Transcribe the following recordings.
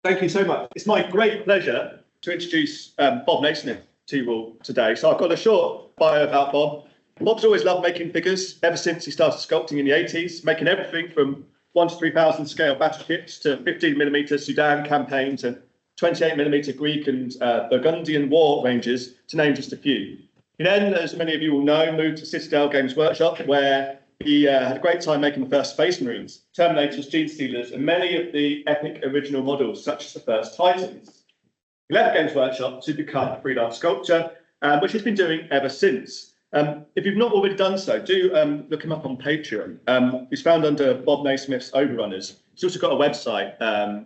Thank you so much. It's my great pleasure to introduce Bob Naismith to you all today. So I've got a short bio about Bob. Bob's always loved making figures ever since he started sculpting in the 80s, making everything from 1 to 3,000 scale battleships to 15mm Sudan campaigns and 28mm Greek and Burgundian war ranges, to name just a few. He then, as many of you will know, moved to Citadel Games Workshop, where he had a great time making the first Space Marines, Terminators, Gene Stealers, and many of the epic original models, such as the first Titans. He left Games Workshop to become a freelance sculptor, which he's been doing ever since. If you've not already done so, do look him up on Patreon. He's found under Bob Naismith's Overrunners. He's also got a website,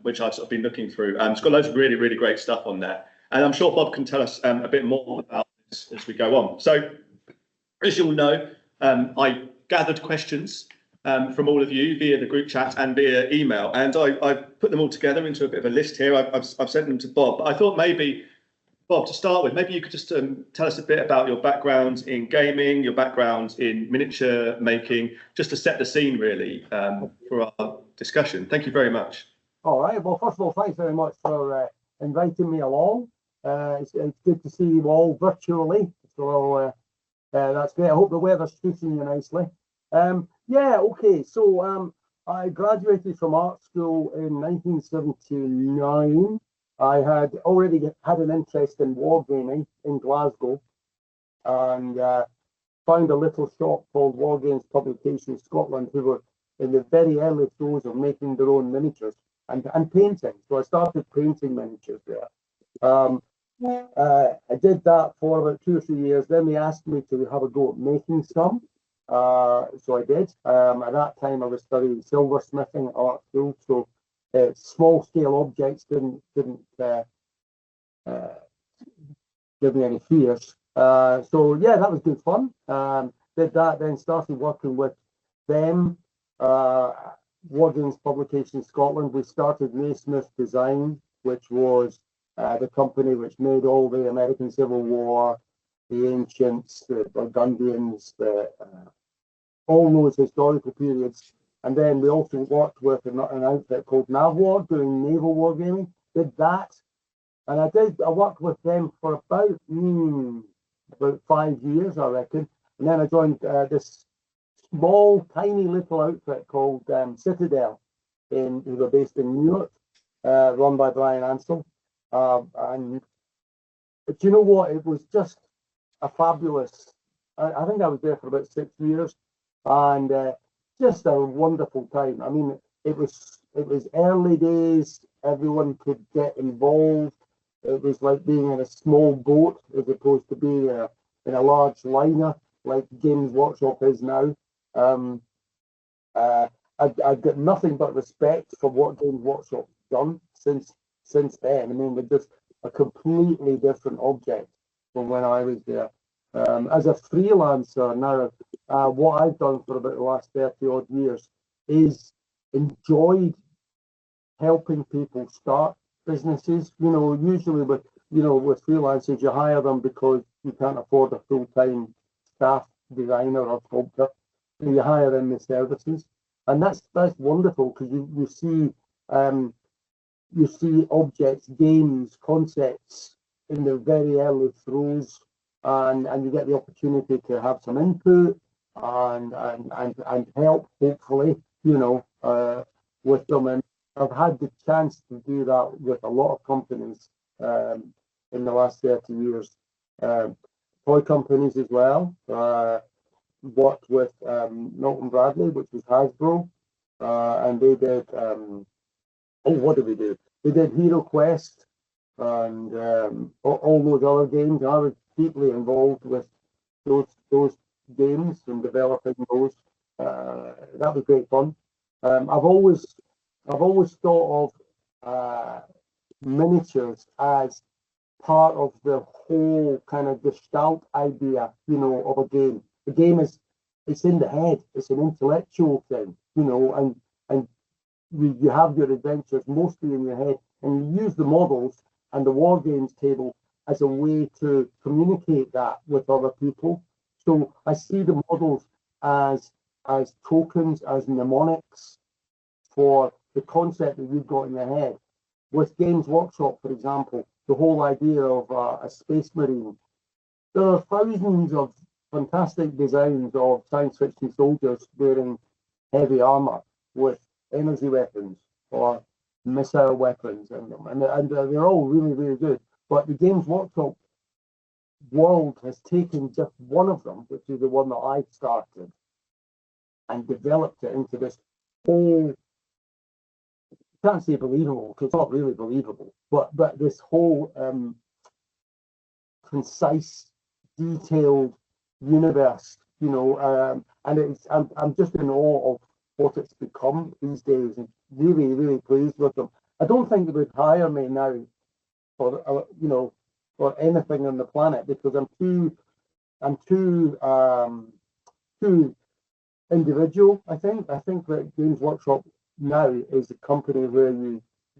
which I've sort of been looking through. It's got loads of really, really great stuff on there. And I'm sure Bob can tell us a bit more about this as we go on. So, as you'll know, I gathered questions from all of you via the group chat and via email, and I've put them all together into a bit of a list here. I've sent them to Bob. But I thought maybe, Bob, to start with, maybe you could just tell us a bit about your background in gaming, your background in miniature making, just to set the scene, really, for our discussion. Thank you very much. All right. Well, first of all, thanks very much for inviting me along. It's good to see you all virtually. So that's great. I hope the weather's treating you nicely. Yeah, okay. So I graduated from art school in 1979. I had already had an interest in wargaming in Glasgow, and found a little shop called War Games Publication Scotland, who were in the very early throes of making their own miniatures and painting. So I started painting miniatures there. I did that for about 2 or 3 years. Then they asked me to have a go at making some. So I did. At that time, I was studying silversmithing at art school. So small scale objects didn't give me any fears. So yeah, that was good fun. Did that, then started working with them. War Games Publication Scotland. We started Naismith Design, which was the company which made all the American Civil War, the Ancients, the Burgundians, all those historical periods. And then we also worked with an outfit called Navwar doing naval wargaming. Did that, and I worked with them for about 5 years, I reckon. And then I joined this small, tiny little outfit called Citadel, who were based in New York, run by Brian Ansell. But you know what? It was just a fabulous. I think I was there for about 6 years, and just a wonderful time. I mean, it was early days. Everyone could get involved. It was like being in a small boat as opposed to being in a large liner like Games Workshop is now. I've got nothing but respect for what Games Workshop's done since then. I mean, they're just a completely different object from when I was there. As a freelancer now, what I've done for about the last 30 odd years is enjoyed helping people start businesses. You know, usually with freelancers, you hire them because you can't afford a full-time staff designer or sculptor. So you hire them the services, and that's wonderful, because you see objects, games, concepts in the very early throes, and you get the opportunity to have some input and help, hopefully, with them. And I've had the chance to do that with a lot of companies in the last 30 years. Toy companies as well. Worked with Milton Bradley, which was Hasbro, and they did. What did we do? They did Hero Quest and all those other games. I was deeply involved with those games and developing those. That was great fun. I've always thought of miniatures as part of the whole kind of gestalt idea, of a game. The game it's in the head. It's an intellectual thing, and you have your adventures mostly in your head, and you use the models and the war games table as a way to communicate that with other people. So I see the models as tokens, as mnemonics for the concept that you've got in your head. with Games Workshop, for example, the whole idea of a space marine. There are thousands of fantastic designs of science fiction soldiers wearing heavy armor with energy weapons or missile weapons in them, and they're all really, really good. But the Games Workshop world has taken just one of them, which is the one that I started, and developed it into this whole, I can't say believable because it's not really believable, but this whole concise, detailed universe, you know, and I'm just in awe of what it's become these days, and really, really pleased with them. I don't think they would hire me now for you know, for anything on the planet, because I'm too individual. I think that Games Workshop now is a company where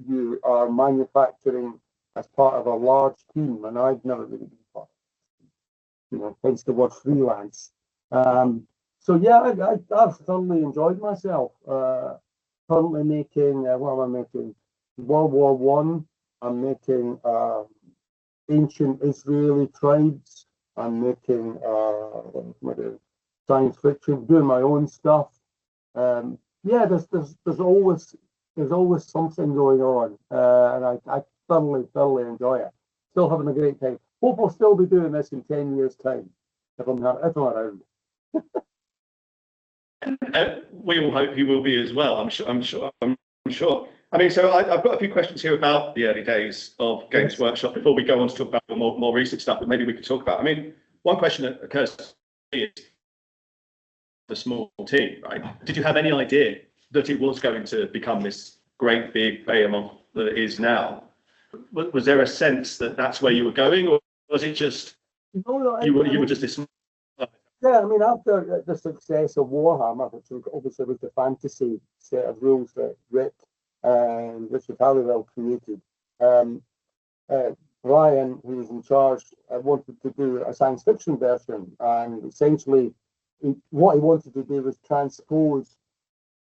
you are manufacturing as part of a large team, and I've never really been part, you know, hence the word freelance. So yeah, I've thoroughly enjoyed myself. Currently making what am I making? World War One. I'm making ancient Israeli tribes. I'm making science fiction, doing my own stuff. Yeah, there's always something going on, and I thoroughly enjoy it. Still having a great time. Hope I'll still be doing this in 10 years' time if I'm around. We all hope you will be as well. I'm sure. I mean, so I've got a few questions here about the early days of Games Workshop before we go on to talk about the more recent stuff that maybe we could talk about. I mean, one question that occurs to me is the small team, right? Did you have any idea that it was going to become this great big behemoth that it is now? Was there a sense that that's where you were going, or was it just you were just this? Yeah, I mean, after the success of Warhammer, which obviously was the fantasy set of rules that Rick and Richard Halliwell created, Brian, who was in charge, wanted to do a science fiction version, and essentially what he wanted to do was transpose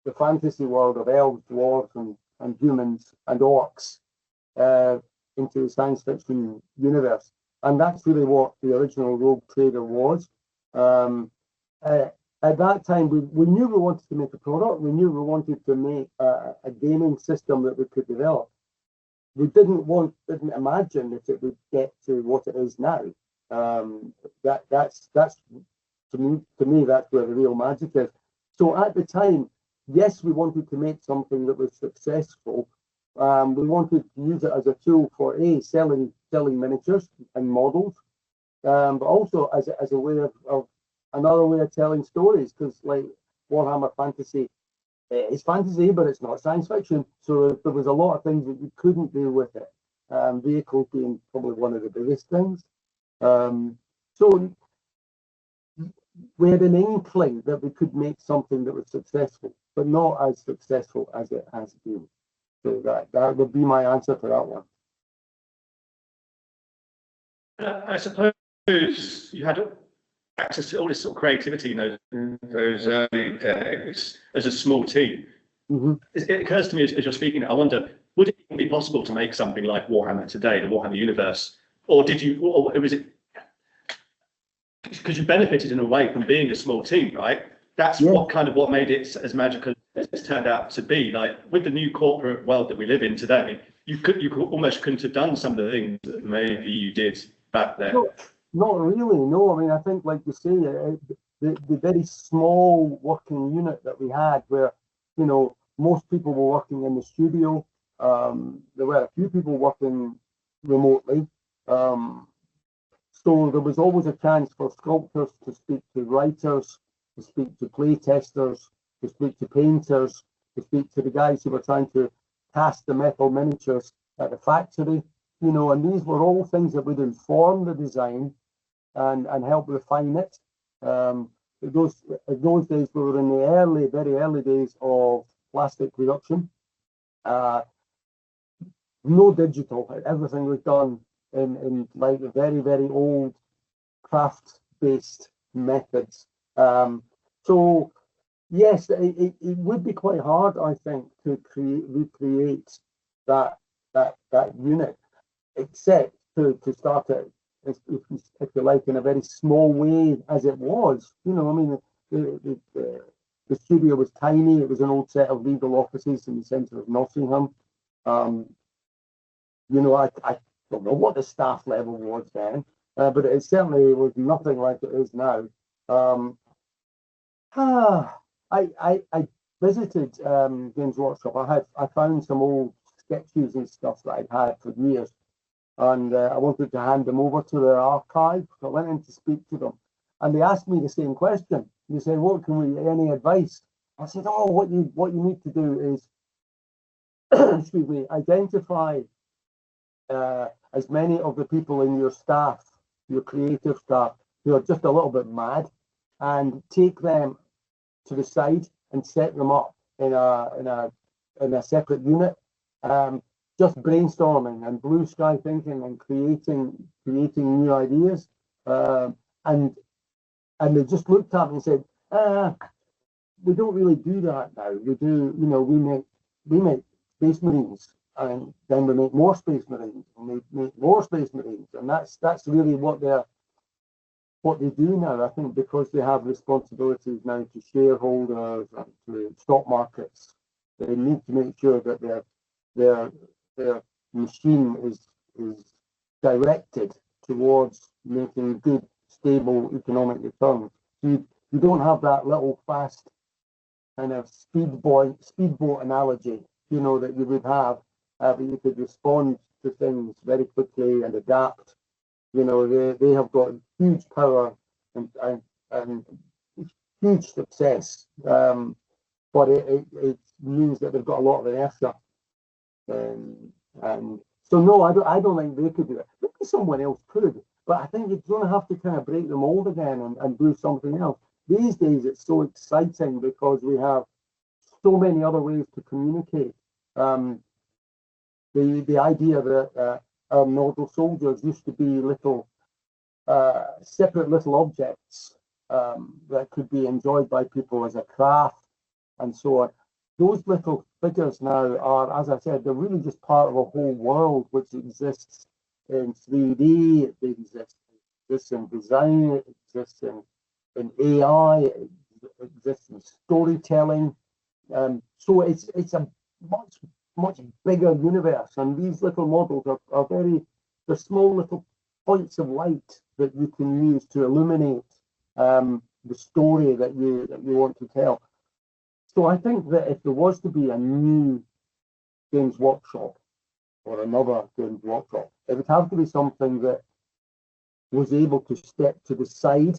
the fantasy world of elves, dwarves, and humans and orcs into the science fiction universe. And that's really what the original Rogue Trader was. At that time, we knew we wanted to make a product. We knew we wanted to make a gaming system that we could develop. We didn't imagine that it would get to what it is now. That's to me that's where the real magic is. So at the time, yes, we wanted to make something that was successful. We wanted to use it as a tool for selling miniatures and models, but also as a way of another way of telling stories, because like Warhammer Fantasy, it's fantasy, but it's not science fiction. So there was a lot of things that you couldn't do with it. Vehicles being probably one of the biggest things. So we had an inkling that we could make something that was successful, but not as successful as it has been. So that would be my answer to that one. I suppose you had access to all this sort of creativity in those early days as a small team. Mm-hmm. It occurs to me as you're speaking, I wonder, would it even be possible to make something like Warhammer today, the Warhammer universe, or was it because you benefited in a way from being a small team, right? That's what made it as magical as it's turned out to be. Like with the new corporate world that we live in today, you almost couldn't have done some of the things that maybe you did back then. Not really, no. I mean, I think, like you say, the very small working unit that we had, where, you know, most people were working in the studio. There were a few people working remotely. So there was always a chance for sculptors to speak to writers, to speak to play testers, to speak to painters, to speak to the guys who were trying to cast the metal miniatures at the factory. You know, and these were all things that would inform the design and help refine it. Those days, we were in the very early days of plastic production. No digital, everything was done in like the very, very old craft-based methods. So yes, it would be quite hard, I think, to recreate that that unit, except to start it, if you like, in a very small way as it was. You know, I mean, the studio was tiny. It was an old set of legal offices in the centre of Nottingham. You know, I don't know what the staff level was then, but it certainly was nothing like it is now. I visited Games Workshop. I found some old sketches and stuff that I'd had for years, and I wanted to hand them over to their archive. So I went in to speak to them, and they asked me the same question. They said, "What can we? Any advice?" I said, "Oh, what you need to do is, excuse me, identify as many of the people in your staff, your creative staff, who are just a little bit mad, and take them to the side and set them up in a separate unit, just brainstorming and blue sky thinking and creating new ideas." And they just looked at me and said, "We don't really do that now. We do, you know, we make Space Marines, and then we make more Space Marines, and we make more Space Marines, and that's really what they do now. I think because they have responsibilities now to shareholders and to stock markets, they need to make sure that their machine is directed towards making good, stable economic returns. So you don't have that little fast kind of speedboat analogy, you know, that you would have, but you could respond to things very quickly and adapt. You know, they have got huge power and huge success, but it means that they've got a lot of inertia. And so no, I don't think they could do it. Maybe someone else could, but I think you're going to have to kind of break the mold again and do something else. These days, it's so exciting because we have so many other ways to communicate. The idea that our model soldiers used to be little separate little objects that could be enjoyed by people as a craft and so on. Those little figures now are, as I said, they're really just part of a whole world which exists in 3D, it exists in design, it exists in AI, it exists in storytelling. So it's a much bigger universe, and these little models are they're small little points of light that you can use to illuminate the story that you want to tell. So I think that if there was to be a new Games Workshop or another Games Workshop, it would have to be something that was able to step to the side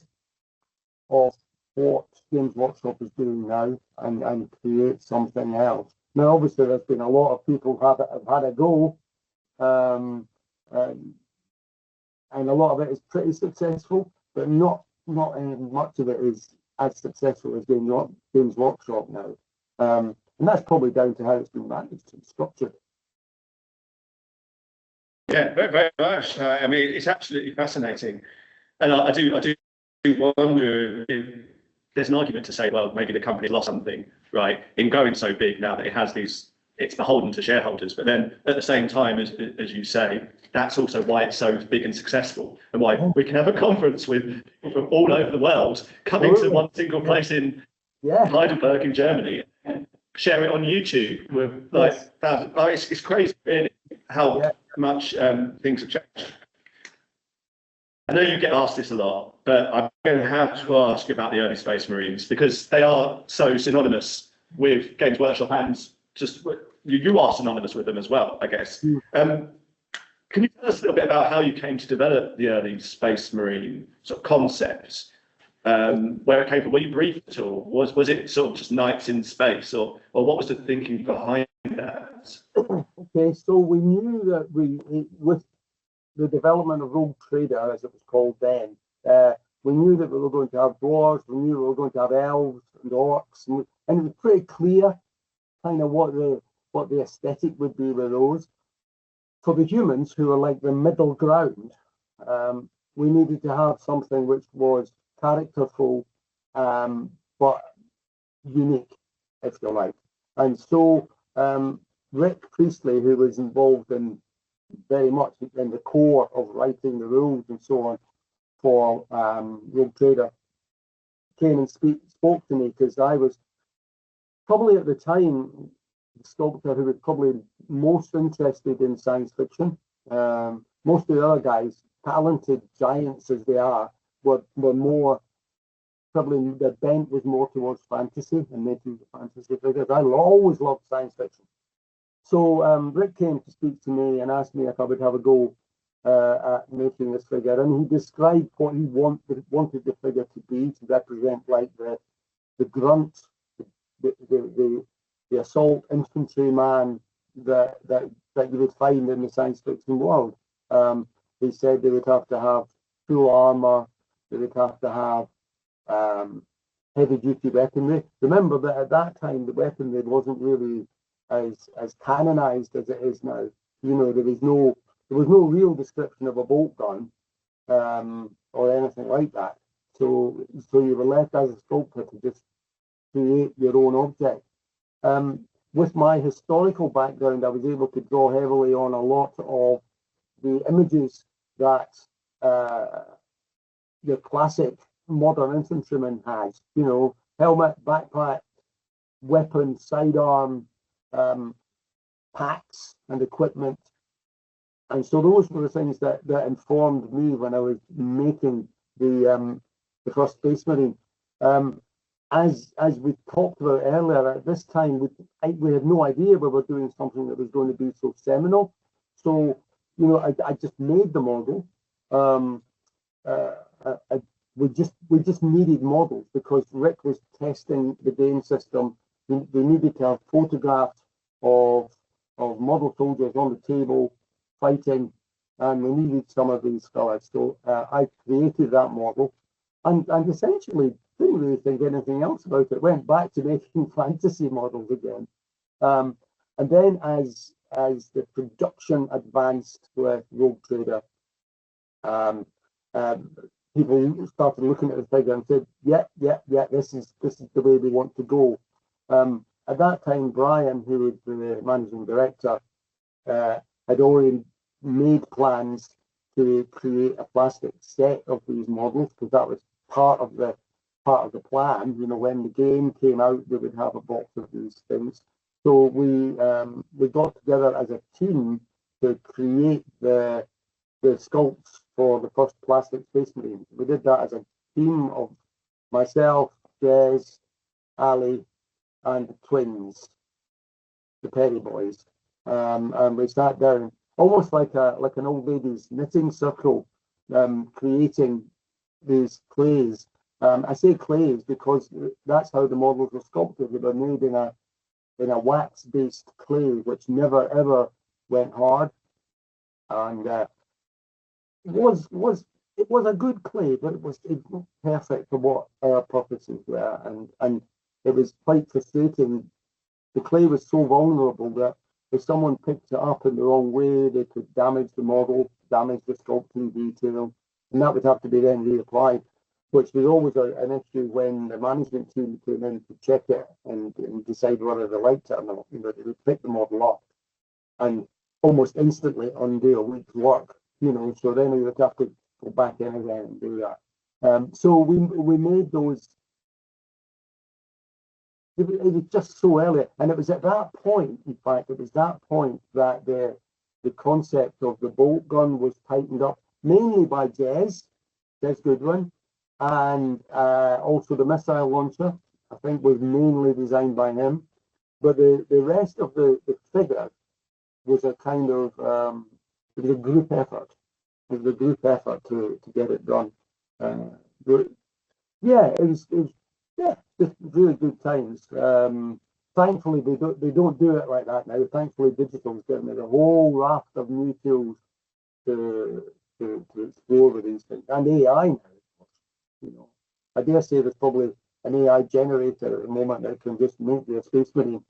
of what Games Workshop is doing now and create something else. Now, obviously, there's been a lot of people have had a go, and a lot of it is pretty successful, but not much of it is as successful as Games Workshop now. And that's probably down to how it's been managed and structured. Yeah, very, very much. I mean, it's absolutely fascinating. And I do wonder if there's an argument to say, well, maybe the company lost something, right, in going so big now that it has these, it's beholden to shareholders. But then at the same time, as you say, that's also why it's so big and successful, and why we can have a conference with people from all over the world coming to one single place in Heidelberg in Germany, share it on YouTube with like thousands. Oh, it's crazy really how much things have changed. I know you get asked this a lot, but I'm going to have to ask you about the early Space Marines because they are so synonymous with Games Workshop, and just you are synonymous with them as well, I guess. Can you tell us a little bit about how you came to develop the early Space Marine sort of concepts? Where it came from? Were you briefed at all? Was it sort of just nights in space, or what was the thinking behind that? Okay, so we knew that with the development of Rogue Trader, as it was called then, we knew that we were going to have dwarves, we knew we were going to have elves and orcs, and it was pretty clear kind of what the aesthetic would be with those. For the humans, who are like the middle ground, we needed to have something which was characterful, but unique, if you like. And so Rick Priestley, who was involved in very much in the core of writing the rules and so on for Rogue Trader, came and spoke to me, because I was probably at the time the sculptor who was probably most interested in science fiction. Most of the other guys, talented giants as they are, were more, probably the bent was more towards fantasy and making fantasy figures. I always loved science fiction. So Rick came to speak to me and asked me if I would have a go at making this figure, and he described what he wanted the figure to be, to represent like the grunt, the assault infantryman that you would find in the science fiction world. He said they would have to have full armor, they would have to have heavy duty weaponry. Remember that at that time the weaponry wasn't really as canonized as it is now. You know, there was no real description of a bolt gun or anything like that. So you were left as a sculptor to just create your own object. With my historical background, I was able to draw heavily on a lot of the images that your classic modern infantryman has. You know, helmet, backpack, weapon, sidearm, packs and equipment. And so those were the things that informed me when I was making the first Space Marine. As we talked about earlier, at this time we had no idea we were doing something that was going to be so seminal. So you know, I just made the model. We just needed models because Rick was testing the game system. They needed to have photographs of model soldiers on the table fighting, and we needed some of these fellas. So I created that model, and essentially didn't really think anything else about it. Went back to making fantasy models again, and then as the production advanced with Rogue Trader, people started looking at the figure and said, yeah, this is the way we want to go. At that time, Brian, who was the managing director, had already made plans to create a plastic set of these models, because that was part of the plan. You know, when the game came out, they would have a box of these things. So we got together as a team to create the sculpts for the first plastic Space Marine. We did that as a team of myself, Jez, Ali, and the twins, the Perry boys. And we sat down almost like an old lady's knitting circle, creating these clays. I say clays because that's how the models were sculpted. They were made in a wax-based clay, which never ever went hard, and it was a good clay, but it was not perfect for what our purposes were, and it was quite frustrating. The clay was so vulnerable that if someone picked it up in the wrong way, they could damage the model, damage the sculpting detail, and that would have to be then reapplied, which was always an issue when the management team came in to check it and decide whether they liked it or not. You know, they would pick the model up and almost instantly undo a week's work. You know, so then we would have to go back in again and do that. So we made those. It was just so early, and it was at that point, in fact, that the concept of the bolt gun was tightened up, mainly by Jez Goodwin, and also the missile launcher, I think, was mainly designed by him. But the rest of the figure was a kind of it was a group effort. It was a group effort to get it done. It was just really good times. Thankfully, they don't do it like that now. Thankfully, digital's given us a whole raft of new tools to explore with these things, and AI now. You know, I dare say there's probably an AI generator at the moment that can just make the Space Marine.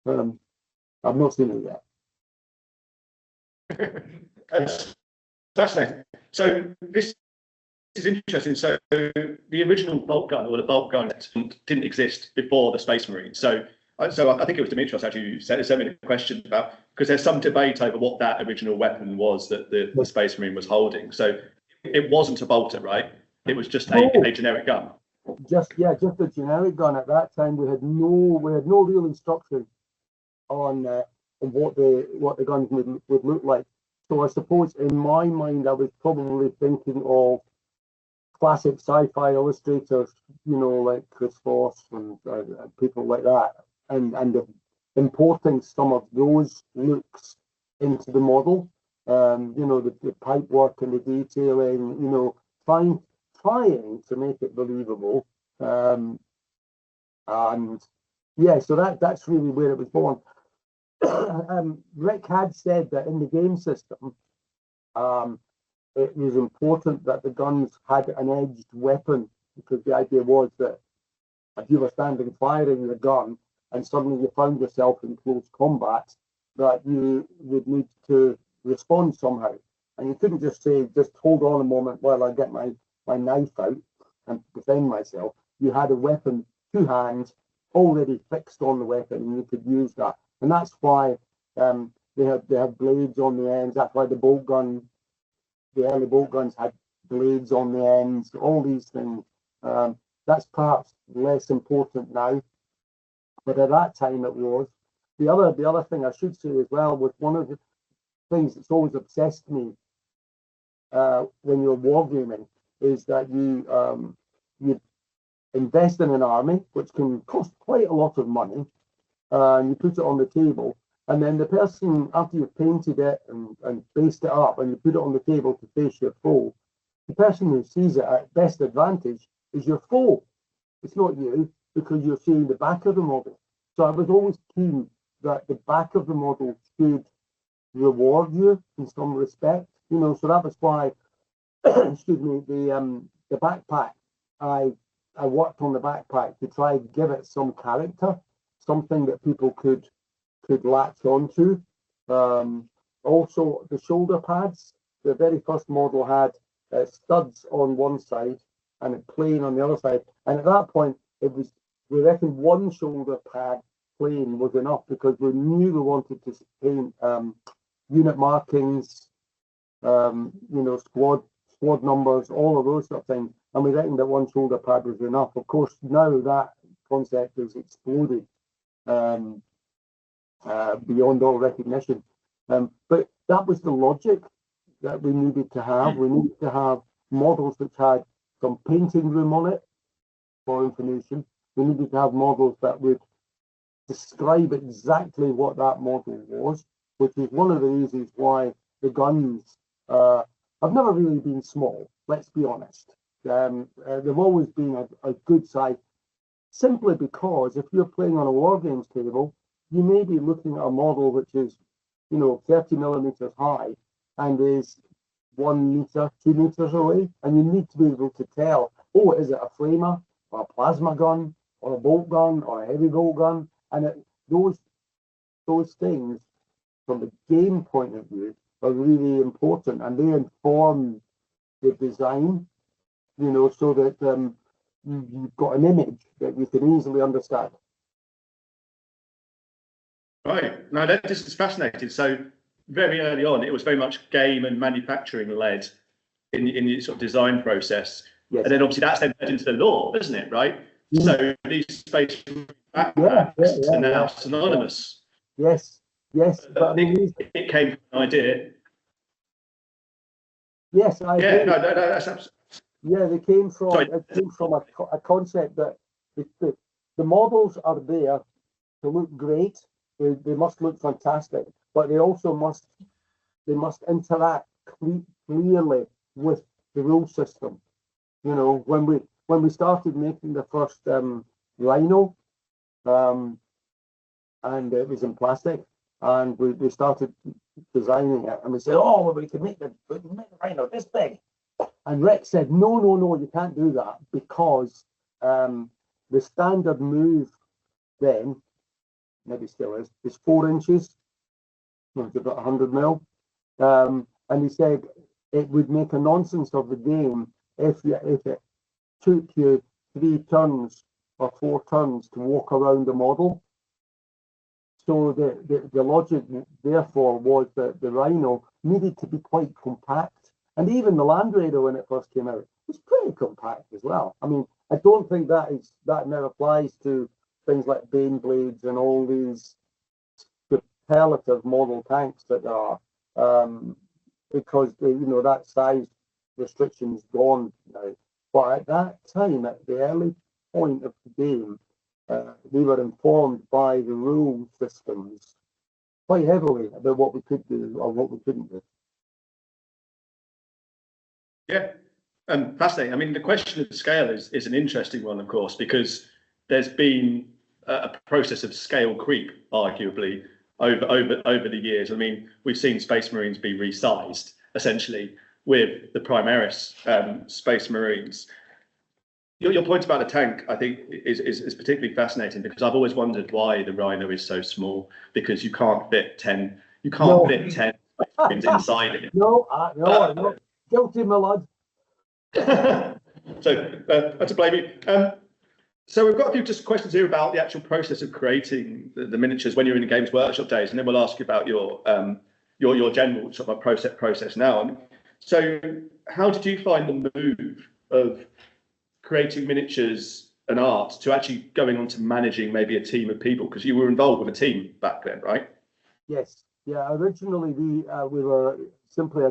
I've not seen it yet. That's fascinating. So this is interesting. So the original bolt gun, or the bolt gun, didn't exist before the Space Marine. So So I think it was Demetrios actually who sent me the question about, because there's some debate over what that original weapon was that the Space Marine was holding. So it wasn't a bolter, right? It was just a generic gun. Just a generic gun. At that time, we had no real instruction on what the guns would look like. So I suppose in my mind, I was probably thinking of classic sci-fi illustrators, like Chris Voss and people like that, and importing some of those looks into the model. The pipe work and the detailing, trying to make it believable. And yeah, so that's really where it was born. Rick had said that in the game system, it was important that the guns had an edged weapon, because the idea was that if you were standing firing the gun and suddenly you found yourself in close combat, that you would need to respond somehow. And you couldn't just say, just hold on a moment while I get my knife out and defend myself. You had a weapon, two hands, already fixed on the weapon, and you could use that. And that's why they have blades on the ends. That's why the early bolt guns had blades on the ends, all these things. That's perhaps less important now, but at that time it was. The other thing I should say as well was one of the things that's always obsessed me when you're wargaming is that you invest in an army, which can cost quite a lot of money, and you put it on the table, and then the person, after you've painted it and based it up and you put it on the table to face your foe, the person who sees it at best advantage is your foe. It's not you, because you're seeing the back of the model. So I was always keen that the back of the model should reward you in some respect, so that was why, excuse me, the backpack, I worked on the backpack to try and give it some character, something that people could latch onto. Also, the shoulder pads, the very first model had studs on one side and a plane on the other side. And at that point, we reckoned one shoulder pad plane was enough, because we knew we wanted to paint unit markings, squad numbers, all of those sort of things. And we reckoned that one shoulder pad was enough. Of course, now that concept has exploded beyond all recognition. But that was the logic that we needed to have. We needed to have models which had some painting room on it for information. We needed to have models that would describe exactly what that model was, which is one of the reasons why the guns have never really been small, let's be honest. They've always been a good size, simply because if you're playing on a war games table, you may be looking at a model which is, 30 millimeters high and is 1 meter, 2 meters away, and you need to be able to tell, oh, is it a flamer or a plasma gun or a bolt gun or a heavy bolt gun? And those things, from the game point of view, are really important, and they inform the design, so that you've got an image that you can easily understand. Right. Now, this is fascinating. So very early on, it was very much game and manufacturing led in the sort of design process. Yes. And then obviously that's then led into the law, isn't it? Right. Mm. So these space backpacks are now synonymous. Yes. But it came from an idea. Yes, I agree. No, that's absolutely. Yeah, it came from a concept that the models are there to look great. They must look fantastic, but they also must interact clearly with the rule system. When we started making the first Rhino, and it was in plastic, and we started designing it, and we said, oh, well, we can make the Rhino this big. And Rick said, no, you can't do that, because the standard move then, maybe still is 4 inches. It's about 100 mil. And he said it would make a nonsense of the game if it took you 3 turns or 4 turns to walk around the model. So the logic, therefore, was that the Rhino needed to be quite compact. And even the Land Raider, when it first came out, was pretty compact as well. I mean, I don't think that now applies to things like Bane Blades and all these superlative model tanks that there are, because that size restriction is gone now. But at that time, at the early point of the game, we were informed by the rule systems quite heavily about what we could do or what we couldn't do. Yeah, fascinating. I mean, the question of scale is an interesting one, of course, because there's been a process of scale creep, arguably, over the years. I mean, we've seen Space Marines be resized, essentially, with the Primaris Space Marines. Your point about the tank, I think, is particularly fascinating, because I've always wondered why the Rhino is so small, because you can't fit 10 Space Marines inside it. No. Guilty, my lad. So to blame you. So we've got a few just questions here about the actual process of creating the miniatures when you're in the Games Workshop days, and then we'll ask you about your general sort of process now. So how did you find the move of creating miniatures and art to actually going on to managing maybe a team of people? Because you were involved with a team back then, right? Yes. Yeah. Originally, we were simply a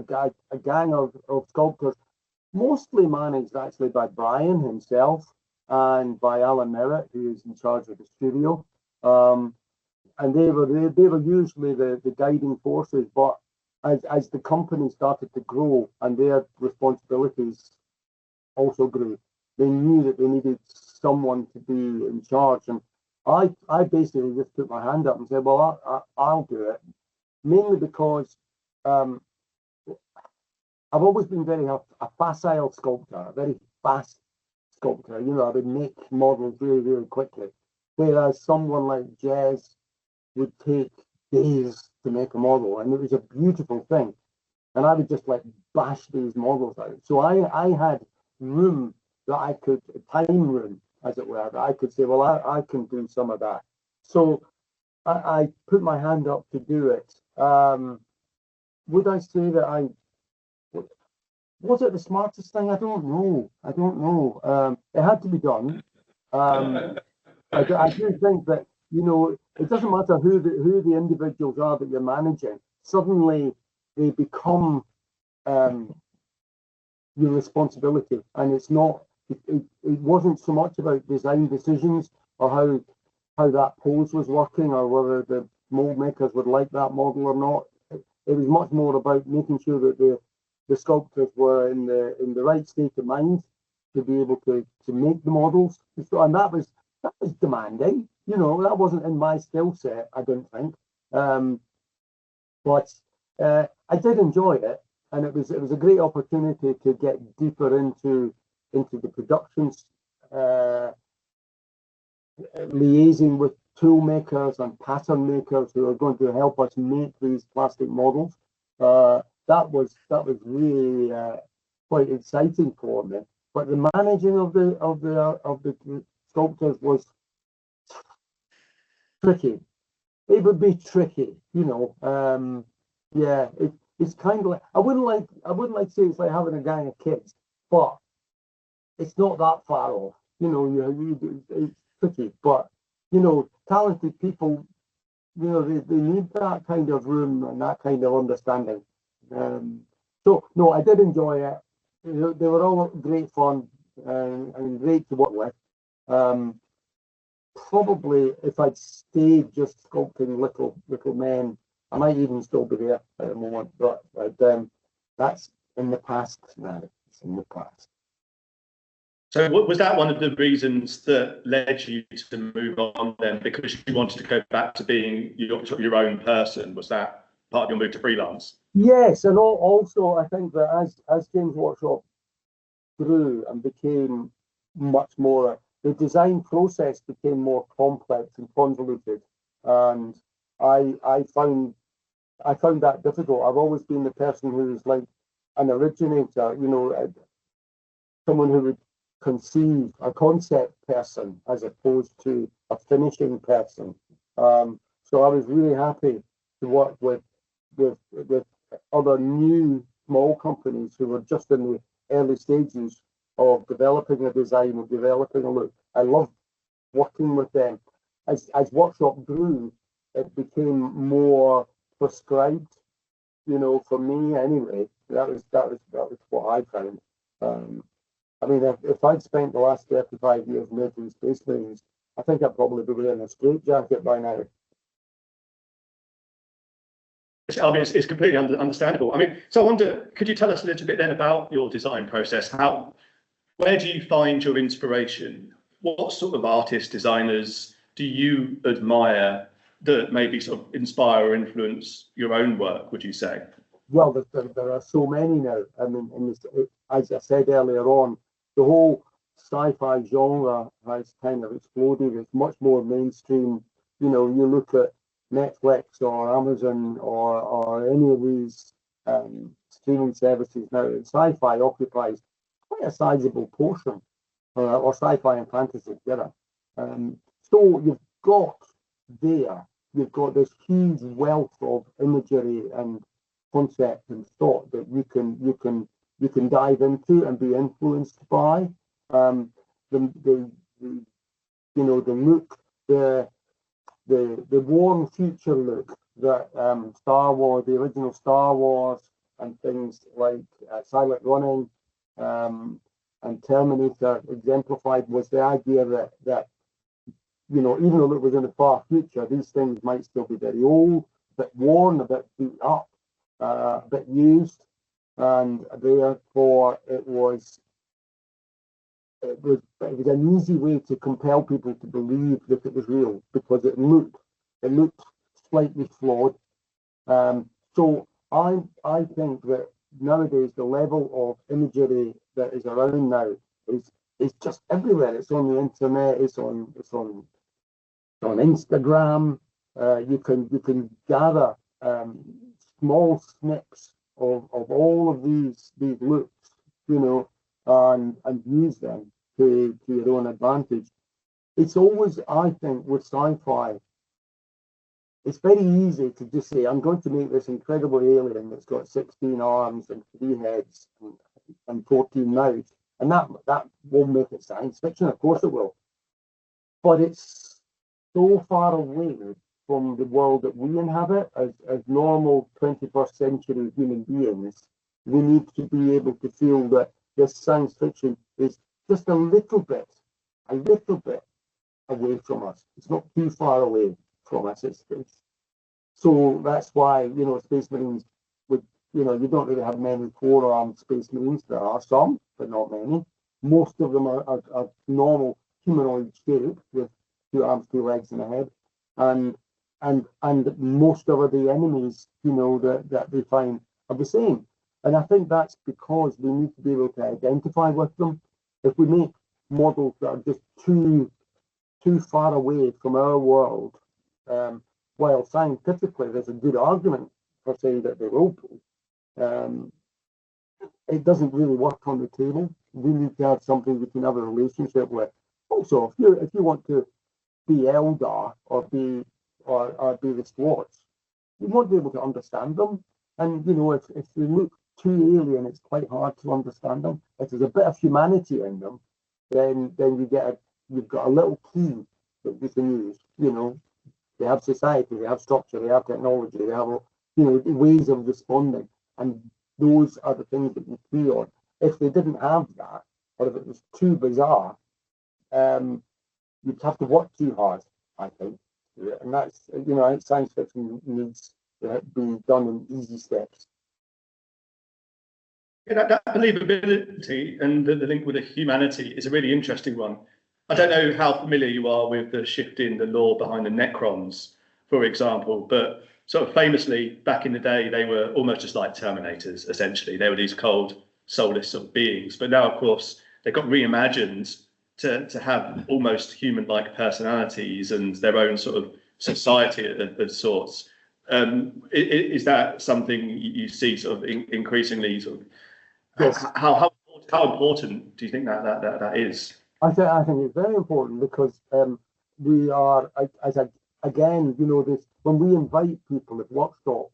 gang of sculptors, mostly managed actually by Brian himself and by Alan Merritt, who is in charge of the studio. And they were usually the guiding forces. But as the company started to grow and their responsibilities also grew, they knew that they needed someone to be in charge. And I basically just put my hand up and said, well, I'll do it, mainly because I've always been a facile sculptor, a very fast sculptor. I would make models really, really quickly, whereas someone like Jez would take days to make a model, and it was a beautiful thing. And I would just bash these models out. So I had room that time room, as it were, that I could say, well, I can do some of that. So I put my hand up to do it. Would I say that was it the smartest thing? I don't know. It had to be done. I do think that, it doesn't matter who the individuals are that you're managing. Suddenly they become your responsibility, and it's not. It wasn't so much about design decisions or how that pose was working or whether the mold makers would like that model or not. It was much more about making sure that the sculptors were in the right state of mind to be able to make the models. And that was demanding. That wasn't in my skill set, I don't think. But I did enjoy it, and it was a great opportunity to get deeper into the productions, liaising with tool makers and pattern makers who are going to help us make these plastic models. That was really quite exciting for me. But the managing of the sculptors was tricky. It would be tricky, yeah, it's kind of like I wouldn't like to say it's like having a gang of kids, but it's not that far off. It's tricky, but talented people, they need that kind of room and that kind of understanding. So no, I did enjoy it. They were all great fun and great to work with. Probably if I'd stayed just sculpting little men, I might even still be there at the moment. But that's in the past now. It's in the past. So was that one of the reasons that led you to move on then, because you wanted to go back to being your own person? Was that part of your move to freelance? Yes, and also I think that as Games Workshop grew and became much more, the design process became more complex and convoluted, and I found that difficult. I've always been the person who's like an originator, someone who would conceive, a concept person as opposed to a finishing person. So I was really happy to work with other new small companies who were just in the early stages of developing a design and developing a look. I loved working with them. As workshop grew, it became more prescribed. For me anyway. That was what I found. I mean, if I'd spent the last 35 years making Space Marines, I think I'd probably be wearing a straitjacket by now. I mean, it's completely understandable. I mean, so I wonder, could you tell us a little bit then about your design process? Where do you find your inspiration? What sort of artists, designers do you admire that maybe sort of inspire or influence your own work, would you say? Well, there are so many now. I mean, as I said earlier on, the whole sci-fi genre has kind of exploded. It's much more mainstream. You look at Netflix or Amazon or any of these streaming services now, and sci-fi occupies quite a sizable portion, or sci-fi and fantasy together. So you've got this huge wealth of imagery and concept and thought that you can dive into and be influenced by. The look, the warm future look that Star Wars, the original Star Wars, and things like Silent Running and Terminator exemplified, was the idea that even though it was in the far future, these things might still be very old, a bit worn, a bit beat up, a bit used, and therefore it was an easy way to compel people to believe that it was real, because it looked slightly flawed. So I think that nowadays the level of imagery that is around now is just everywhere. It's on the internet. It's on Instagram. You can gather small snips of all of these looks, and use them to your own advantage. It's always, I think, with sci-fi, it's very easy to just say, I'm going to make this incredible alien that's got 16 arms and 3 heads and 14 mouths, and that will make it science fiction. Of course it will. But it's so far away from the world that we inhabit as normal 21st century human beings. We need to be able to feel that this science fiction is just a little bit away from us. It's not too far away from us. So that's why, Space Marines you don't really have many 4-armed Space Marines. There are some, but not many. Most of them are normal humanoid shape with 2 arms, 2 legs, and a head. And most of the enemies, that they find are the same. And I think that's because we need to be able to identify with them. If we make models that are just too far away from our world, while scientifically there's a good argument for saying that they will be, it doesn't really work on the table. We need to have something we can have a relationship with. Also, if you want to be Eldar or be the Squats, you won't be able to understand them. And if they look too alien, it's quite hard to understand them. If there's a bit of humanity in them, then you've got a little key that you can use. They have society, they have structure, they have technology, they have ways of responding, and those are the things that you key on. If they didn't have that, or if it was too bizarre, you'd have to work too hard, I think. And that's, science fiction needs to be done in easy steps. Yeah, that believability and the link with the humanity is a really interesting one. I don't know how familiar you are with the shift in the lore behind the Necrons, for example, but sort of famously back in the day, they were almost just like Terminators, essentially. They were these cold, soulless sort of beings. But now, of course, they got reimagined to have almost human-like personalities and their own sort of society of sorts. Is that something you see sort of increasingly sort of? Yes. How important do you think that is? I think it's very important because we are, as again, you know, this when we invite people, if Workshop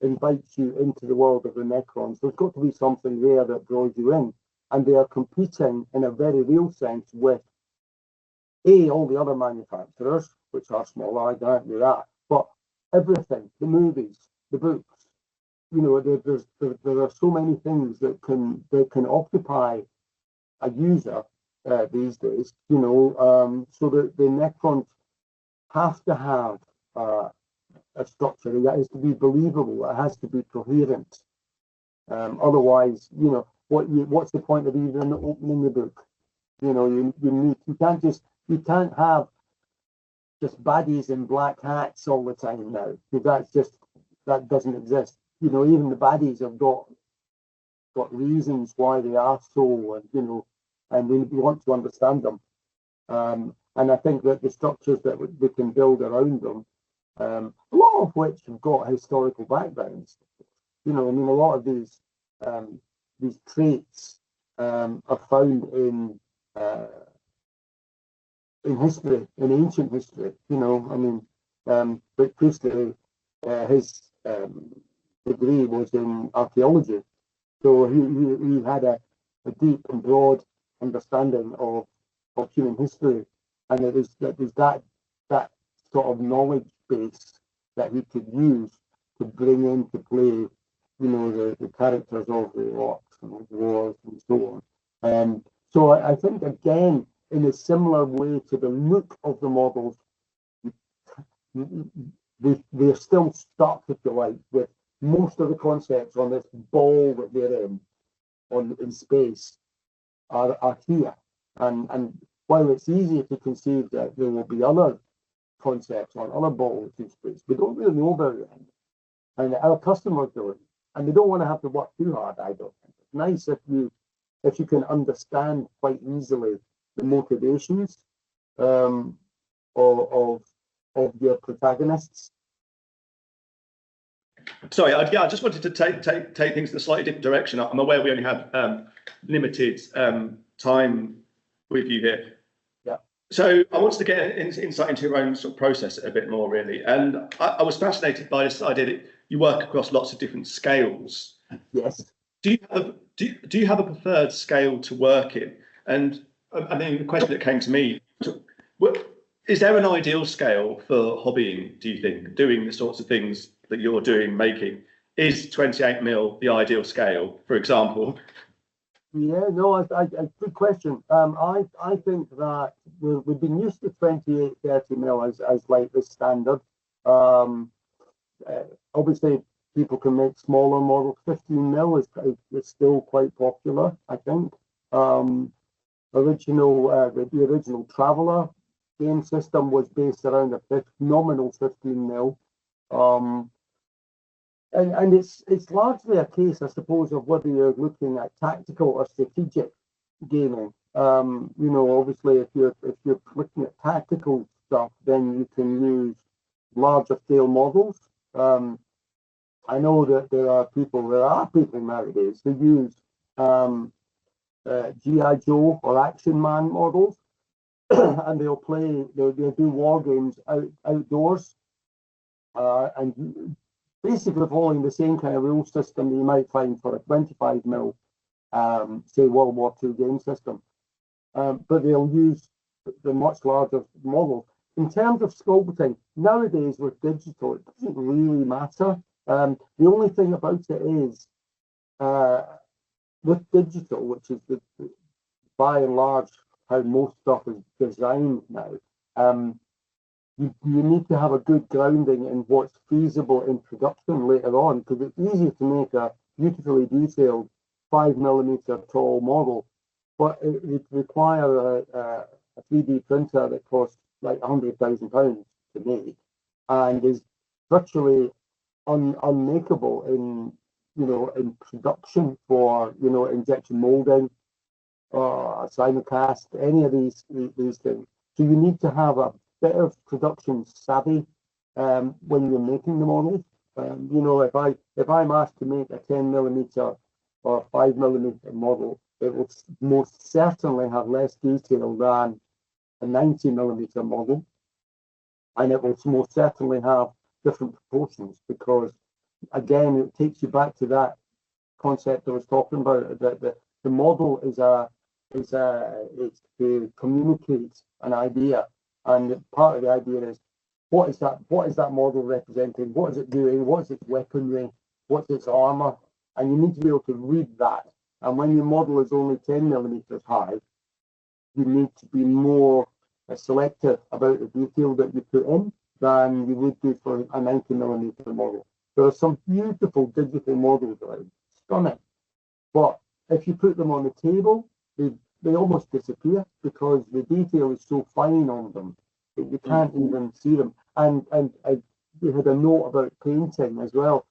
invites you into the world of the Necrons, there's got to be something there that draws you in. And they are competing in a very real sense with all the other manufacturers, which are smaller, I grant you that, but everything, the movies, the books, you know, there are so many things that can occupy a user these days, you know, so that the Necrons have to have a structure that has to be believable, it has to be coherent. Otherwise, you know, what's the point of even opening the book? You know, you can't have just baddies in black hats all the time now, because that doesn't exist. You know, even the baddies have got reasons why they are so, and you know, and we want to understand them. And I think that the structures that we can build around them, a lot of which have got historical backgrounds. You know, I mean, a lot of these traits are found in history, in ancient history. You know, I mean, Rick Priestley, his degree was in archaeology, so he had a deep and broad understanding of human history, and it was that sort of knowledge base that he could use to bring into play, you know, the characters of the orcs and the wars and so on. So I think, again, in a similar way to the look of the models, we're still stuck, if you like, with most of the concepts on this ball that we're in space are here. And while it's easy to conceive that there will be other concepts on other balls in space, we don't really know about them. And our customers don't. And they don't want to have to work too hard, I don't think. It's nice if you can understand quite easily the motivations of your protagonists. Sorry, I just wanted to take things in a slightly different direction. I'm aware we only have limited time with you here. Yeah. So I wanted to get insight into your own sort of process a bit more, really. And I was fascinated by this idea that you work across lots of different scales. Yes. Do you have a preferred scale to work in? And I mean, the question that came to me, is there an ideal scale for hobbying, do you think, doing the sorts of things that you're doing, making? Is 28mm the ideal scale, for example? Yeah, no, good question. I think that we've been used to 28-30mm as like the standard. Obviously, people can make smaller models. 15mm is still quite popular, I think. The original Traveller game system was based around a nominal 15mm. And it's largely a case, I suppose, of whether you're looking at tactical or strategic gaming. You know, obviously, if you're looking at tactical stuff, then you can use larger scale models. I know that there are people nowadays who use G.I. Joe or Action Man models, and they'll do war games outdoors, and basically following the same kind of rule system that you might find for a 25mm, say World War II game system, but they'll use the much larger model. In terms of sculpting, nowadays with digital, it doesn't really matter. The only thing about it is, with digital, which is by and large how most stuff is designed now, you need to have a good grounding in what's feasible in production later on, because it's easy to make a beautifully detailed 5mm tall model, but it would require a 3D printer that costs like £100,000 to make, and is virtually unmakeable in production for injection molding or simulcast, any of these things. So you need to have a bit of production savvy when you're making the models. If I'm asked to make a 10mm or 5mm model, it will most certainly have less detail than a 90mm model. and it will most certainly have different proportions, because again, it takes you back to that concept I was talking about, that the model is to communicate an idea, and part of the idea is what is that model representing, what is it doing, what is its weaponry, what's its armor, and you need to be able to read that. And when your model is only 10 millimeters high, you need to be more selective about the detail that you put in than you would do for a 90 millimeter model. There are some beautiful digital models around, stunning, but if you put them on the table, they almost disappear because the detail is so fine on them that you can't even see them. And we had a note about painting as well.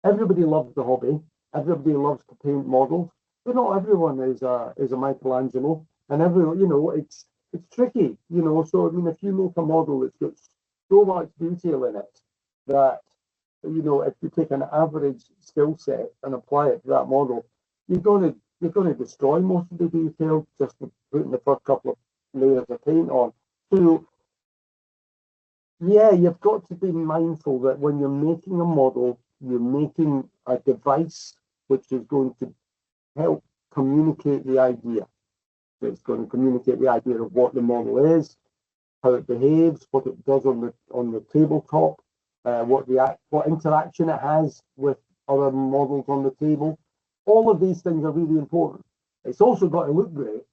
Everybody loves the hobby. Everybody loves to paint models, but not everyone is a Michelangelo. And it's tricky, So I mean, if you make a model that's got so much detail in it that if you take an average skill set and apply it to that model, you're going to destroy most of the detail just for putting the first couple of layers of paint on. So yeah, you've got to be mindful that when you're making a model, you're making a device which is going to help communicate the idea. So it's going to communicate the idea of what the model is, how it behaves, what it does on the tabletop, what interaction it has with other models on the table. All of these things are really important. It's also got to look great,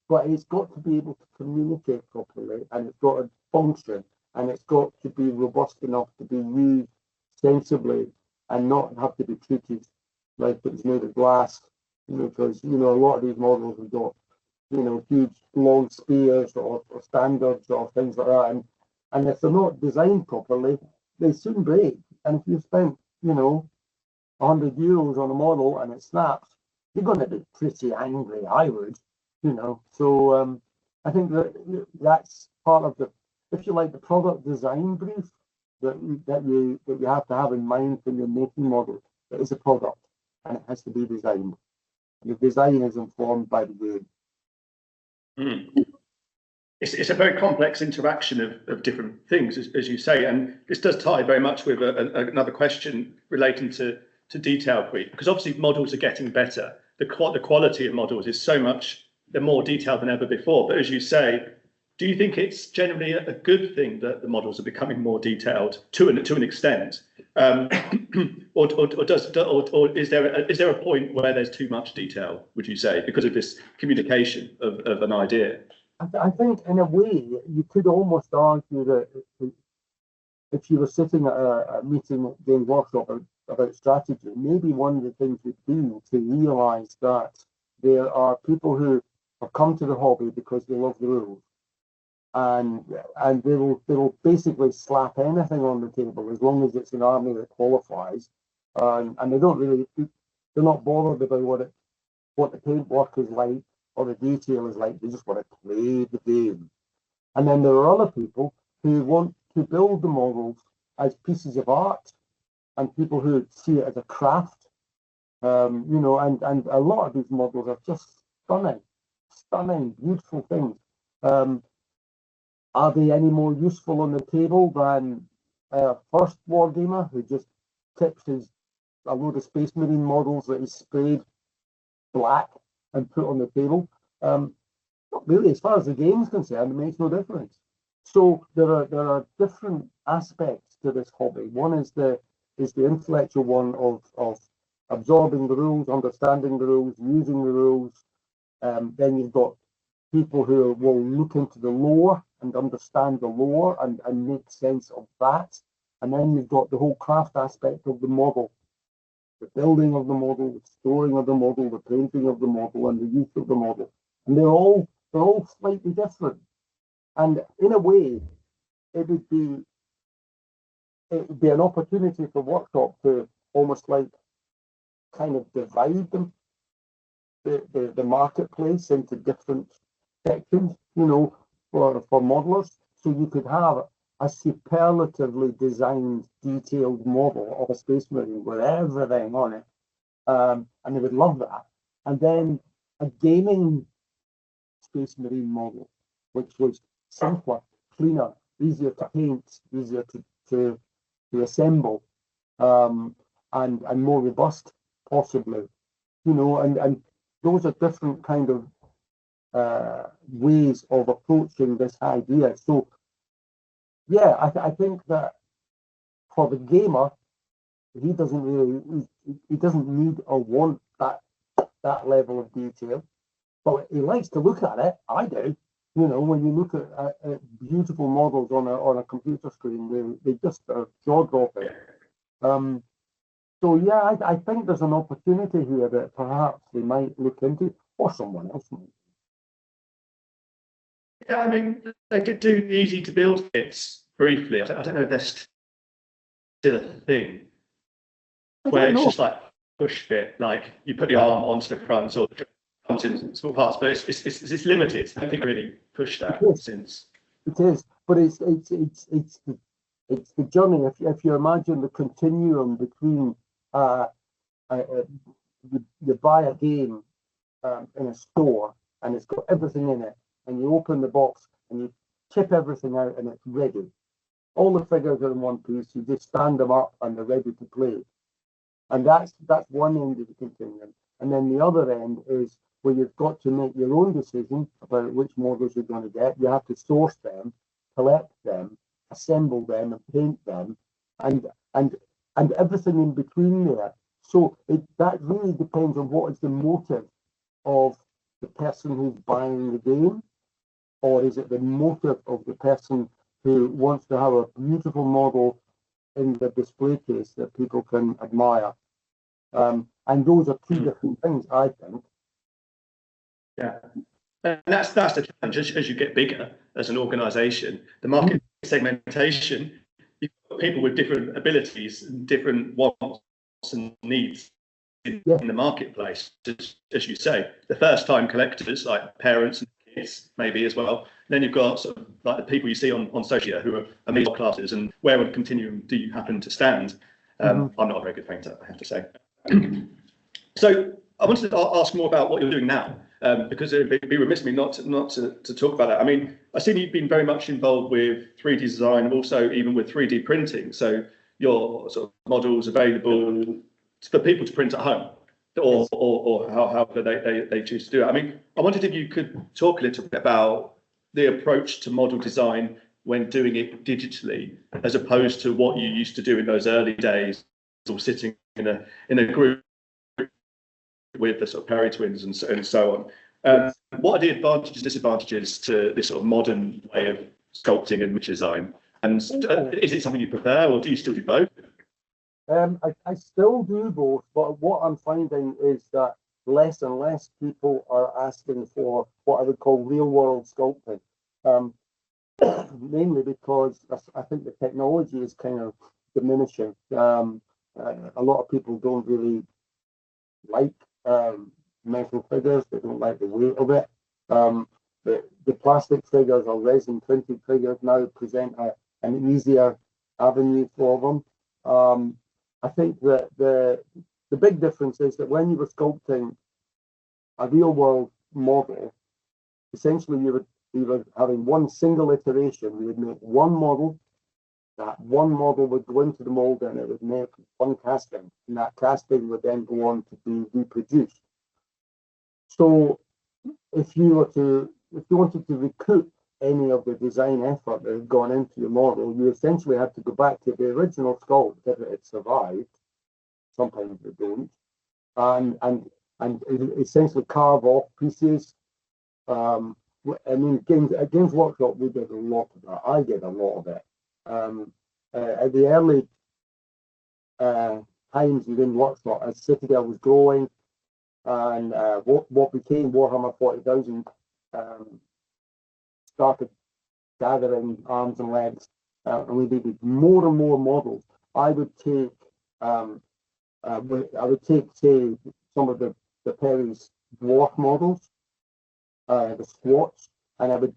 but it's got to be able to communicate properly, and it's got to function, and it's got to be robust enough to be used sensibly and not have to be treated like it's made of glass, because a lot of these models have got huge long spears or standards or things like that, and if they're not designed properly, they soon break. And if you spent €100 on a model and it snaps, you're going to be pretty angry, I would, So I think that's part of if you like, the product design brief that you have to have in mind when you're making models. It is a product, and it has to be designed. Your design is informed by the game. It's a very complex interaction of different things, as you say, and this does tie very much with another question relating to detail creep, because obviously models are getting better. The quality of models is they're more detailed than ever before. But as you say, do you think it's generally a good thing that the models are becoming more detailed to an extent, or is there a point where there's too much detail, would you say, because of this communication of an idea? I think in a way you could almost argue that if you were sitting at a meeting doing workshop about strategy, maybe one of the things you do to realise that there are people who have come to the hobby because they love the rules, and they will basically slap anything on the table as long as it's an army that qualifies, and they're not bothered about what the paintwork is like or the detail is like. They just want to play the game. And then there are other people who want to build the models as pieces of art, and people who see it as a craft, and a lot of these models are just stunning, beautiful things. Are they any more useful on the table than a first wargamer who just tips a load of Space Marine models that he's sprayed black and put on the table? Not really. As far as the game's concerned, it makes no difference. So there are different aspects to this hobby. One is the intellectual one of absorbing the rules, understanding the rules, using the rules. Then you've got people who will look into the lore and understand the lore and make sense of that. And then you've got the whole craft aspect of the model, the building of the model, the storing of the model, the painting of the model, and the use of the model. And they're all slightly different. And in a way, it would be an opportunity for workshop to almost like kind of divide them, the marketplace into different sections, for modelers. So you could have a superlatively designed, detailed model of a Space Marine with everything on it, and they would love that. And then a gaming Space Marine model, which was simpler, cleaner, easier to paint, easier to assemble, and more robust, possibly. And those are different kind of ways of approaching this idea. So, yeah, I think that for the gamer, he doesn't need or want that level of detail, but he likes to look at it. I do. When you look at beautiful models on a computer screen, they just are jaw dropping. So yeah, I think there's an opportunity here that perhaps they might look into, or someone else might. Yeah, I mean, they could do easy to build kits briefly. I don't know if that's still a thing, where it's just like push fit, like you put the arm onto the front or the comes in small parts, but it's limited. I think really pushed that since. It is, but it's the journey. If you imagine the continuum between you buy a game in a store and it's got everything in it, and you open the box and you chip everything out and it's ready. All the figures are in one piece. You just stand them up and they're ready to play. And that's one end of the continuum. And then the other end is where you've got to make your own decision about which models you're going to get. You have to source them, collect them, assemble them, and paint them, and everything in between there. So that really depends on what is the motive of the person who's buying the game, or is it the motive of the person who wants to have a beautiful model in the display case that people can admire? And those are two different things, I think. Yeah, and that's the challenge as you get bigger as an organisation. The market segmentation, you've got people with different abilities and different wants and needs in the marketplace. As you say, the first-time collectors like parents and kids maybe as well. Then you've got sort of like the people you see on social who are middle classes. And where on the continuum do you happen to stand? I'm not a very good painter, I have to say. So I wanted to ask more about what you're doing now, because it would be remiss of me not to talk about that. I mean, I've seen you've been very much involved with 3D design and also even with 3D printing. So your sort of models available for people to print at home, or however they choose to do it. I mean, I wondered if you could talk a little bit about the approach to model design when doing it digitally, as opposed to what you used to do in those early days, or sitting in a group with the sort of Perry twins and so on. What are the advantages and disadvantages to this sort of modern way of sculpting and miniature design? And is it something you prefer, or do you still do both? I still do both, but what I'm finding is that less and less people are asking for what I would call real world sculpting, mainly because I think the technology is kind of diminishing. A lot of people don't really like metal figures. They don't like the weight of it. The plastic figures or resin printed figures now present an easier avenue for them. I think that the big difference is that when you were sculpting a real world model, essentially you were having one single iteration. You would make one model. That one model would go into the mold and it would make one casting, and that casting would then go on to be reproduced. So if you wanted to recoup any of the design effort that had gone into your model, you essentially had to go back to the original sculpt if it had survived. Sometimes they don't, and essentially carve off pieces. I mean, Games Workshop, we did a lot of that. I did a lot of it. At the early times within Workshop, as Citadel was growing, and what became Warhammer 40,000 started gathering arms and legs, and we did more and more models. I would take, say, some of the Perry's dwarf models, the squats, and I would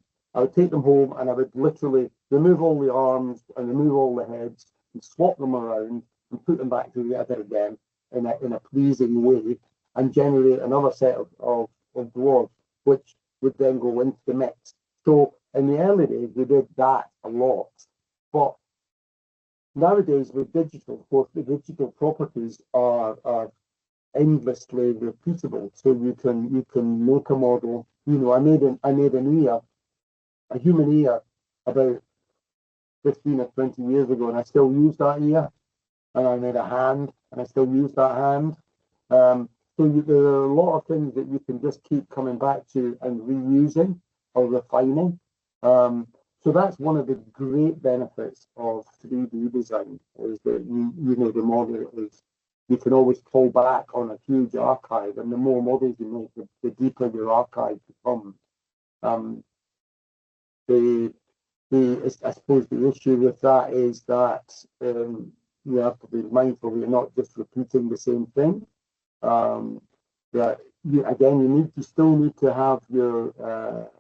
take them home and I would literally remove all the arms and remove all the heads and swap them around and put them back together again in a pleasing way, and generate another set of dwarves, which would then go into the mix. So in the early days, we did that a lot. But nowadays, with digital, of course, the digital properties are endlessly repeatable. So you can make a model. You know, I made an ear, a human ear, about 15 or 20 years ago, and I still use that ear. And I made a hand, and I still use that hand. There are a lot of things that you can just keep coming back to and reusing or refining. So that's one of the great benefits of 3D design, is that you know the model is, you can always pull back on a huge archive, and the more models you make, the deeper your archive becomes. I suppose the issue with that is that you have to be mindful you're not just repeating the same thing. That you still need to have your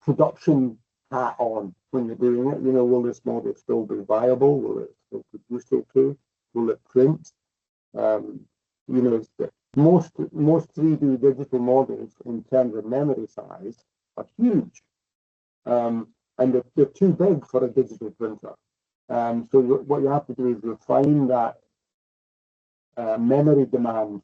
production hat on when you're doing it. You know, will this model still be viable? Will it still produce okay? Will it print? You know, most 3D digital models in terms of memory size are huge. And they're too big for a digital printer. So what you have to do is refine that memory demand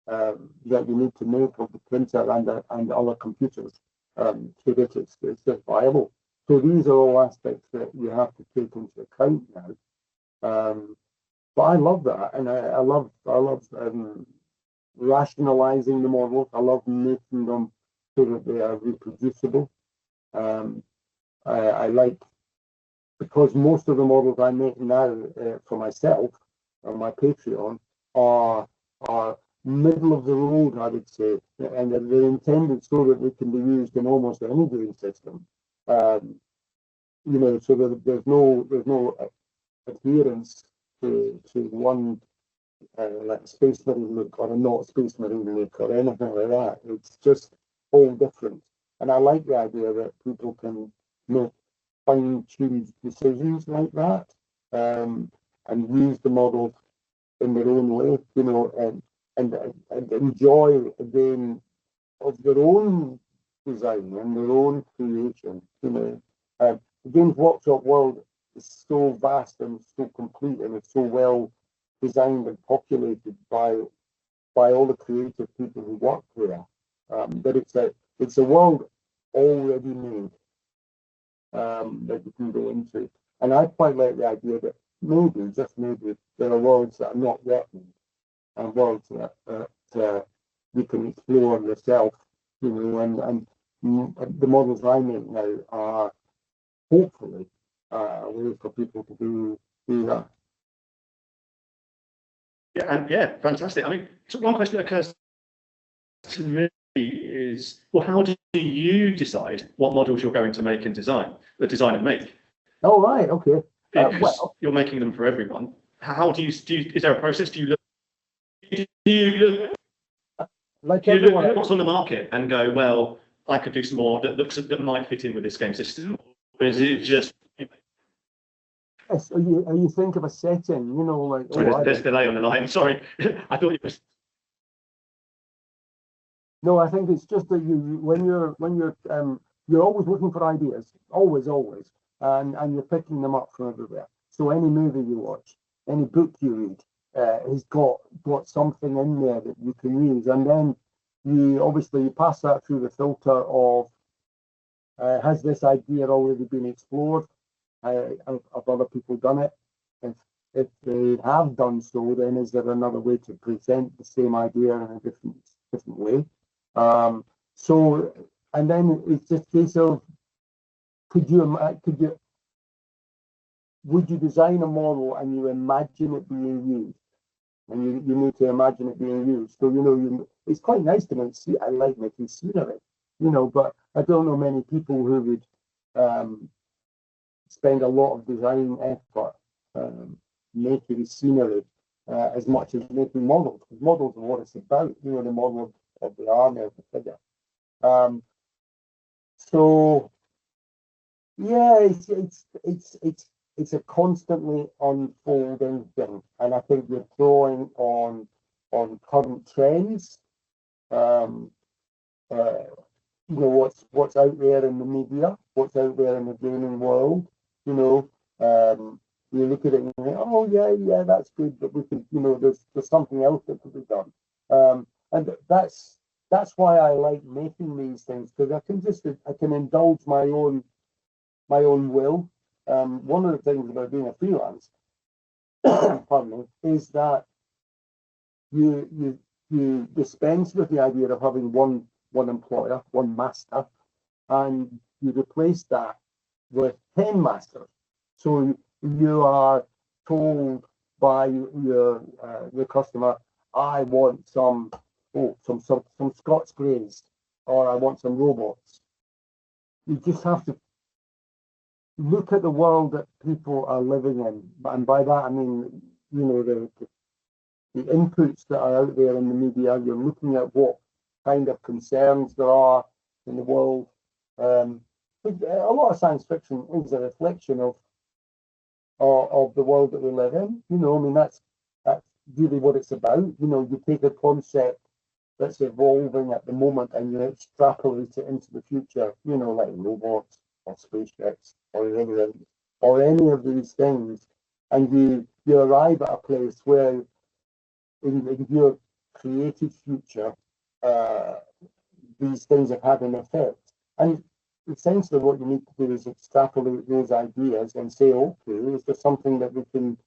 that you need to make of the printer and other computers so that it's just viable. So these are all aspects that you have to take into account now. But I love that, and I love rationalizing the models. I love making them so that they are reproducible. I like, because most of the models I make now for myself on my Patreon are middle of the road, I would say, and they're intended so that they can be used in almost any game system. You know, so that there's no adherence to one like Space Marine look or a not Space Marine look or anything like that. It's just all different, and I like the idea that people can make fine-tuned decisions like that, and use the model in their own way, you know, and enjoy a game of their own design and their own creation. You know, the Games Workshop world is so vast and so complete, and it's so well designed and populated by all the creative people who work there. That it's a world already made. That you can go into. And I quite like the idea that maybe, just maybe, there are worlds that are not yet made, and worlds that you can explore yourself, you know, and the models I make now are hopefully a way for people to do that. Yeah, fantastic. I mean, so one question that occurs to me is, well, how do you decide what models you're going to make and design and make? Oh, right, okay. Because you're making them for everyone. How do you is there a process? Do you look at what's on the market and go, well, I could do some more that might fit in with this game system? Or is it just... Yes, you think of a setting, you know, like... Sorry, there's a delay on the line. Sorry, I thought you was... No, I think it's just that when you're always looking for ideas, always, and you're picking them up from everywhere. So any movie you watch, any book you read, has got something in there that you can use, and then you pass that through the filter of has this idea already been explored? Have other people done it? If they have done so, then is there another way to present the same idea in a different way? And then it's just a case of, would you design a model and you imagine it being used? And you need to imagine it being used. So, you know, it's quite nice to make, I like making scenery, you know, but I don't know many people who would spend a lot of design effort making scenery as much as making models, because models are what it's about, you know, the model of the army, of the figure. So yeah, it's a constantly unfolding thing, and I think you're drawing on current trends. what's out there in the media, what's out there in the gaming world. You look at it and you think, oh yeah, that's good, but we could, there's something else that could be done. And that's why I like making these things, because I can indulge my own will. One of the things about being a freelance, pardon me, is that you dispense with the idea of having one employer, one master, and you replace that with 10 masters. So you are told by your customer, I want some Scots Greys, or I want some robots. You just have to look at the world that people are living in, and by that I mean, the inputs that are out there in the media. You're looking at what kind of concerns there are in the world. A lot of science fiction is a reflection of the world that we live in. That's really what it's about. You take a concept that's evolving at the moment and you extrapolate it into the future. Like robots or spaceships or any of these things, and you arrive at a place where in your creative future, these things have had an effect. And essentially what you need to do is extrapolate those ideas and say, okay, is there something that we can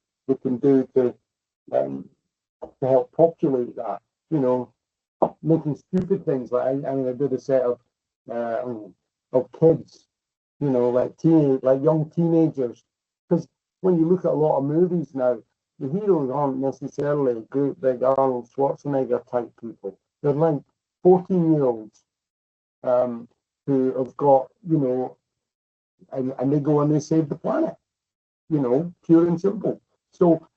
do to help populate that? Making stupid things like I did a set of kids, like young teenagers. Because when you look at a lot of movies now, the heroes aren't necessarily great big Arnold Schwarzenegger type people. They're like 14-year-olds who have got, and they go and they save the planet, pure and simple. So,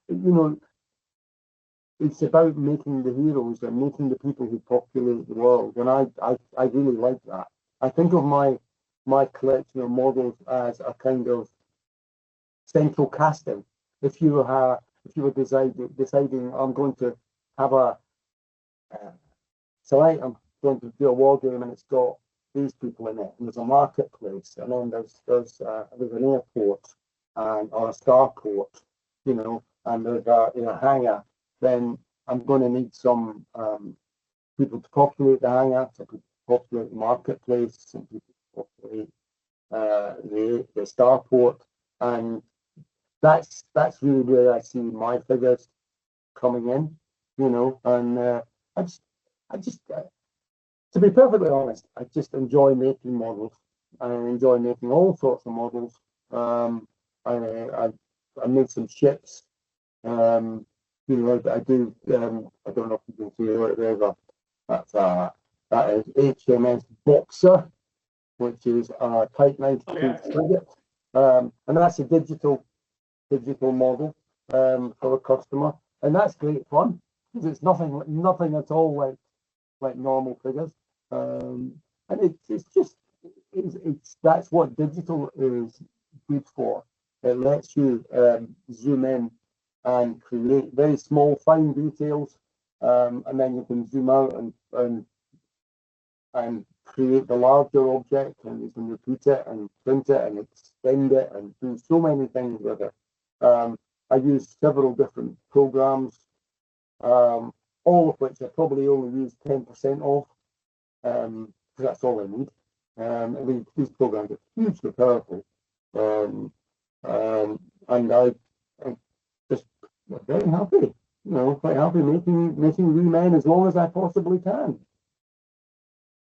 it's about making the heroes and making the people who populate the world. And I really like that. I think of my collection of models as a kind of central casting. If you were deciding I'm going to have I'm going to do a war game and it's got these people in it, and there's a marketplace, and then there's an airport or a starport, and there's a hangar, then I'm going to need some people to populate the hangar, some people to populate the marketplace, some people to populate the starport, and that's really where I see my figures coming in, and I just to be perfectly honest, I just enjoy making models. I enjoy making all sorts of models. I made some ships. I do. I don't know if you can see it there, but that is HMS Boxer, which is a Type 92 frigate, and that's a digital model for a customer, and that's great fun because it's nothing at all like normal figures, and it's that's what digital is good for. It lets you zoom in and create very small, fine details, and then you can zoom out and create the larger object, and you can repeat it and print it and extend it and do so many things with it. I use several different programs, all of which I probably only use 10% of, because that's all I need. These programs are hugely powerful, and I'm just very happy, quite happy making Wee Men as long as I possibly can.